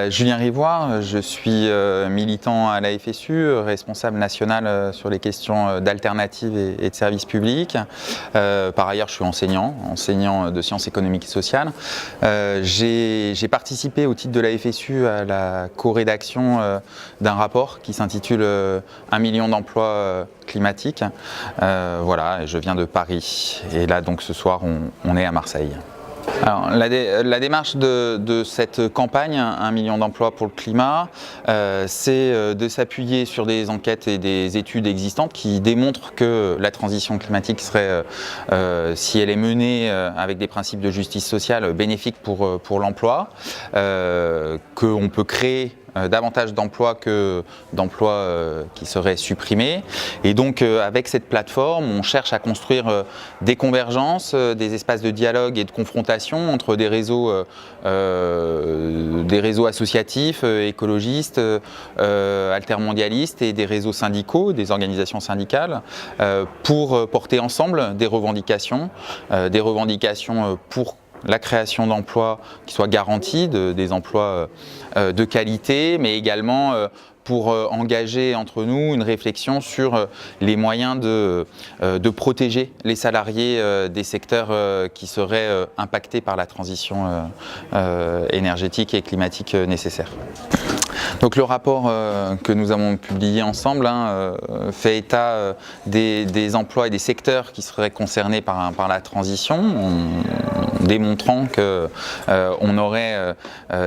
Julien Rivoire, je suis militant à la FSU, responsable national sur les questions d'alternatives et de services publics. Par ailleurs, je suis enseignant de sciences économiques et sociales. J'ai participé au titre de la FSU à la co-rédaction d'un rapport qui s'intitule 1 million d'emplois climatiques. Voilà, et je viens de Paris. Et là, donc, ce soir, on est à Marseille. Alors, la démarche de cette campagne, 1 million d'emplois pour le climat, c'est de s'appuyer sur des enquêtes et des études existantes qui démontrent que la transition climatique serait, si elle est menée avec des principes de justice sociale, bénéfique pour l'emploi, qu'on peut créer davantage d'emplois que d'emplois qui seraient supprimés. Et donc avec cette plateforme, on cherche à construire des convergences, des espaces de dialogue et de confrontation entre des réseaux associatifs, écologistes, altermondialistes et des réseaux syndicaux, des organisations syndicales, pour porter ensemble des revendications pour la création d'emplois qui soient garantis, des emplois de qualité, mais également pour engager entre nous une réflexion sur les moyens de protéger les salariés des secteurs qui seraient impactés par la transition énergétique et climatique nécessaire. Donc le rapport que nous avons publié ensemble fait état des emplois et des secteurs qui seraient concernés par la transition, démontrant qu'on aurait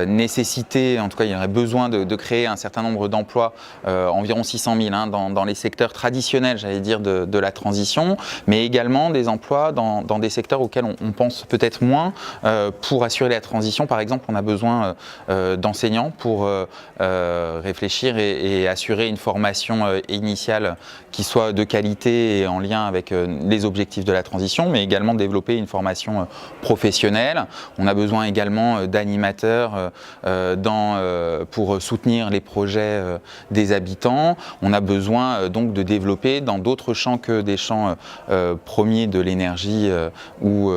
nécessité, en tout cas il y aurait besoin de créer un certain nombre d'emplois, environ 600 000 dans les secteurs traditionnels, j'allais dire, de la transition, mais également des emplois dans des secteurs auxquels on pense peut-être moins pour assurer la transition. Par exemple, on a besoin d'enseignants pour réfléchir et assurer une formation initiale qui soit de qualité et en lien avec les objectifs de la transition, mais également développer une formation professionnelle. On a besoin également d'animateurs pour soutenir les projets des habitants. On a besoin donc de développer dans d'autres champs que des champs premiers de l'énergie ou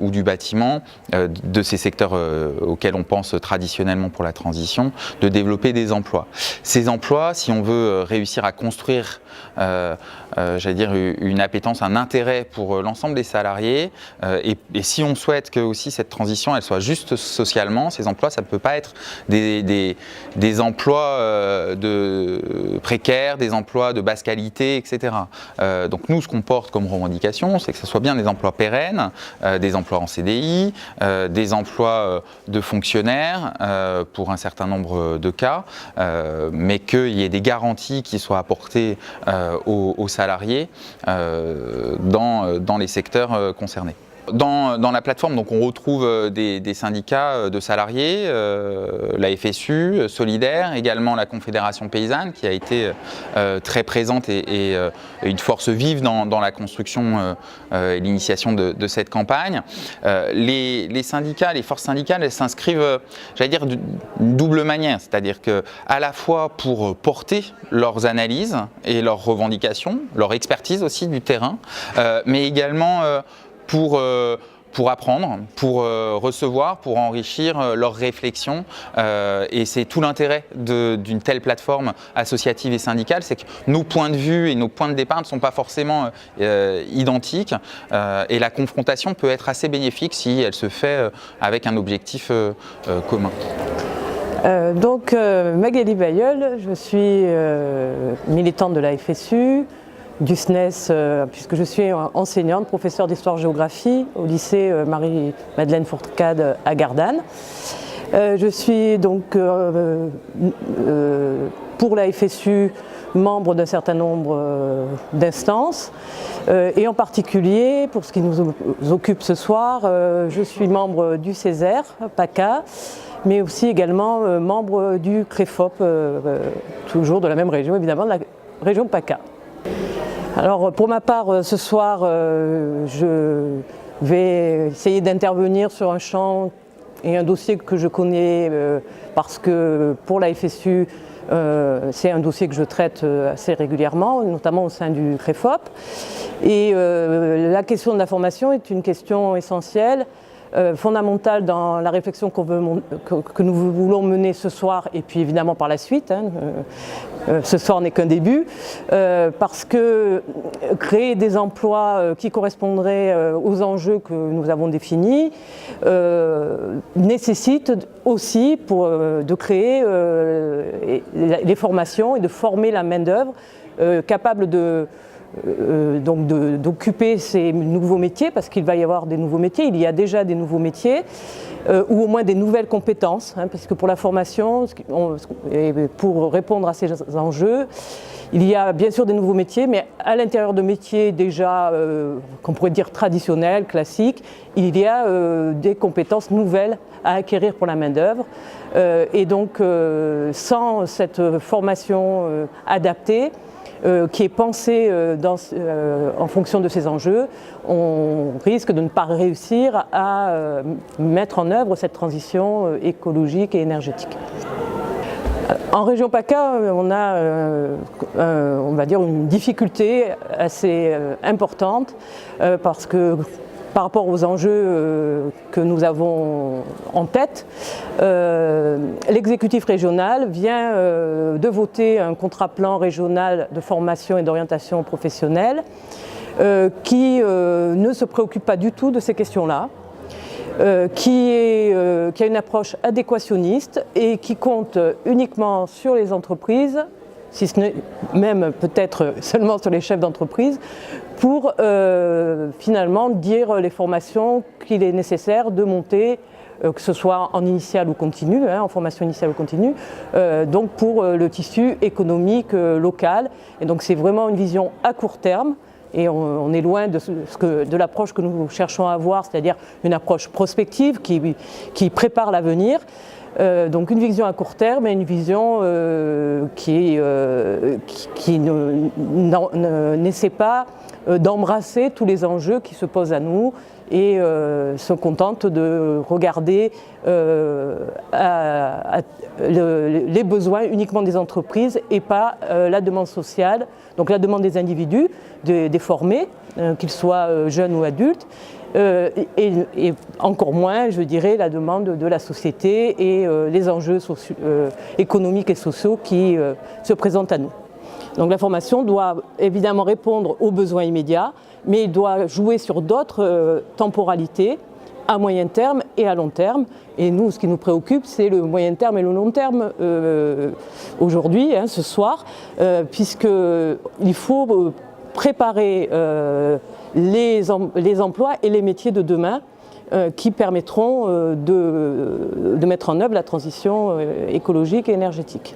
du bâtiment, de ces secteurs auxquels on pense traditionnellement pour la transition, de développer des emplois. Ces emplois, si on veut réussir à construire j'allais dire une appétence, un intérêt pour l'ensemble des salariés, et si on souhaite que aussi cette transition elle soit juste socialement, ces emplois ça ne peut pas être des emplois précaires, des emplois de basse qualité, etc. Donc nous, ce qu'on porte comme revendication, c'est que ce soit bien des emplois pérennes, des emplois en CDI, des emplois de fonctionnaires pour un certain nombre de cas, mais qu'il y ait des garanties qui soient apportées aux salariés dans les secteurs concernés. Dans la plateforme, donc, on retrouve des syndicats de salariés, la FSU, Solidaire, également la Confédération paysanne qui a été très présente et une force vive dans la construction et l'initiation de cette campagne. Les syndicats, les forces syndicales, elles s'inscrivent, j'allais dire, d'une double manière, c'est-à-dire qu'à la fois pour porter leurs analyses et leurs revendications, leur expertise aussi du terrain, mais également pour apprendre, pour recevoir, pour enrichir leurs réflexions. Et c'est tout l'intérêt d'une telle plateforme associative et syndicale, c'est que nos points de vue et nos points de départ ne sont pas forcément identiques. Et la confrontation peut être assez bénéfique si elle se fait avec un objectif commun. Donc Magali Bailleul, je suis militante de la FSU, du SNES, puisque je suis enseignante, professeure d'histoire-géographie au lycée Marie-Madeleine Fourcade à Gardanne. Je suis donc pour la FSU membre d'un certain nombre d'instances et en particulier, pour ce qui nous occupe ce soir, je suis membre du Césaire, PACA, mais aussi également membre du CREFOP, toujours de la même région, évidemment, de la région PACA. Alors pour ma part, ce soir, je vais essayer d'intervenir sur un champ et un dossier que je connais parce que pour la FSU, c'est un dossier que je traite assez régulièrement, notamment au sein du CREFOP. Et la question de la formation est une question essentielle fondamentale dans la réflexion que nous voulons mener ce soir et puis évidemment par la suite. Ce soir n'est qu'un début, parce que créer des emplois qui correspondraient aux enjeux que nous avons définis nécessite aussi de créer les formations et de former la main-d'œuvre capable d'occuper ces nouveaux métiers, parce qu'il va y avoir des nouveaux métiers, il y a déjà des nouveaux métiers, ou au moins des nouvelles compétences, parce que pour la formation, et pour répondre à ces enjeux, il y a bien sûr des nouveaux métiers, mais à l'intérieur de métiers déjà, qu'on pourrait dire traditionnels, classiques, il y a des compétences nouvelles à acquérir pour la main-d'œuvre. Et donc, sans cette formation adaptée, qui est pensée en fonction de ces enjeux, on risque de ne pas réussir à mettre en œuvre cette transition écologique et énergétique. En région PACA, on a, on va dire, une difficulté assez importante parce que par rapport aux enjeux que nous avons en tête, l'exécutif régional vient de voter un contrat plan régional de formation et d'orientation professionnelle qui ne se préoccupe pas du tout de ces questions-là. Qui a une approche adéquationniste et qui compte uniquement sur les entreprises, si ce n'est même peut-être seulement sur les chefs d'entreprise, pour finalement dire les formations qu'il est nécessaire de monter, que ce soit en initiale ou continue, en formation initiale ou continue, donc pour le tissu économique local. Et donc c'est vraiment une vision à court terme. Et on est loin de l'approche que nous cherchons à avoir, c'est-à-dire une approche prospective qui prépare l'avenir. Donc une vision à court terme et une vision qui n'essaie pas d'embrasser tous les enjeux qui se posent à nous et se contente de regarder les besoins uniquement des entreprises et pas la demande sociale, donc la demande des individus, des formés, qu'ils soient jeunes ou adultes, et encore moins, je dirais, la demande de la société et les enjeux économiques et sociaux qui se présentent à nous. Donc la formation doit évidemment répondre aux besoins immédiats, mais il doit jouer sur d'autres temporalités, à moyen terme et à long terme. Et nous, ce qui nous préoccupe, c'est le moyen terme et le long terme aujourd'hui, ce soir, puisqu'il faut préparer les emplois et les métiers de demain qui permettront de mettre en œuvre la transition écologique et énergétique.